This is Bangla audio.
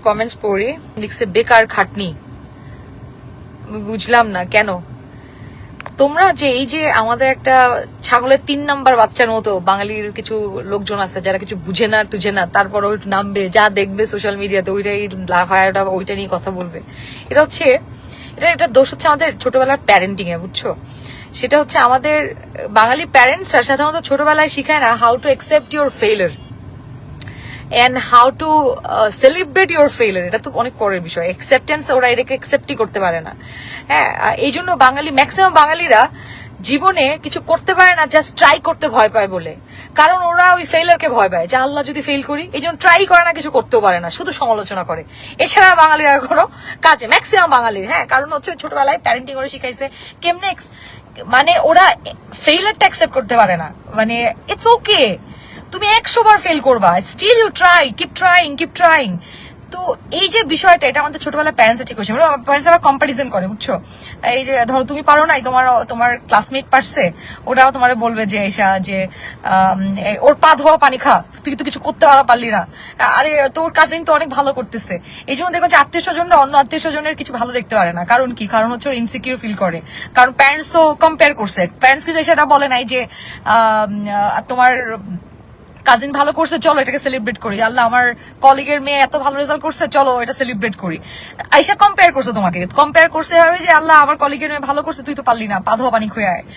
কমেন্টস পড়ি। লিখছে বেকার খাটনি। বুঝলাম না কেন তোমরা যে এই যে আমাদের একটা ছাগলের 3 নাম্বার বাচ্চার মতো বাঙালির কিছু লোকজন আছে যারা কিছু বুঝে না টুঝে না, তারপর ওই নামবে, যা দেখবে সোশ্যাল মিডিয়াতে ওইটাই লাফায়াটা ওইটা নিয়ে কথা বলবে। এটা দোষ হচ্ছে আমাদের ছোটবেলার প্যারেন্টিং এ, বুঝছো? সেটা হচ্ছে আমাদের বাঙালি প্যারেন্টসরা সাধারণত ছোটবেলায় শিখায় না how to accept your failure and how to celebrate your failure. এটা তো অনেক পরের বিষয়। অ্যাকসেপ্টেন্স ওরা এটাকে অ্যাকসেপ্টই করতে পারে না। হ্যাঁ, এই জন্য ম্যাক্সিমাম বাঙালিরা জীবনে কিছু করতে পারে না, জাস্ট ট্রাই করতে ভয় পায় বলে। কারণ ওরা ওই ফেইলারকে ভয় পায় যে আল্লাহ যদি ফেল করি, এই জন্য ট্রাই করে না, কিছু করতেও পারে না, শুধু সমালোচনা করে। এছাড়া বাঙালিরা কোনো কাজে ম্যাক্সিমাম বাঙালির, হ্যাঁ, কারণ হচ্ছে ছোটবেলায় প্যারেন্টিং করে শিখাইছে কেমনে, মানে ওরা ফেইলারটা অ্যাকসেপ্ট করতে পারে না। মানে ইটস ওকে, তুমি 100 বার ফেল করবা, still you try, keep trying. তো এই যে বিষয়টা, এটা আমাদের ছোটবেলায় প্যারেন্টস ঠিক হয়েছে। প্যারেন্টস আবার কম্পারিজন করে, বুঝছো? এই যে ধরো তুমি পারো নাই, তোমার ক্লাসমেট পারছে, ওটাও তোমার বলবে যে এসা যে ওর পা ধোয়া পানি খা, তুই তো কিছু করতে পারলি না, আরে তোর কাজিন তো অনেক ভালো করতেছে। এই জন্য দেখবেন যে আত্মীয় স্বজনরা অন্য আত্মীয় স্বজনের কিছু ভালো দেখতে পারে না। কারণ কি? কারণ হচ্ছে ওর ইনসিকিউর ফিল করে। কারণ প্যারেন্টস তো কম্পেয়ার করছে। প্যারেন্টস কিন্তু সেটা বলে নাই যে তোমার কাজিন ভালো করছে, চলো এটাকে সেলিব্রেট করি, আল্লাহ আমার কলিগের মেয়ে এত ভালো রেজাল্ট করছে, চলো এটা সেলিব্রেট করি। আইসা কম্পেয়ার করছে, তোমাকে কম্পেয়ার করছে হবে যে আল্লাহ আমার কলিগের মেয়ে ভালো করছে, তুই তো পারলি না, পা ধোয়া পানি খুঁয়ে আয়।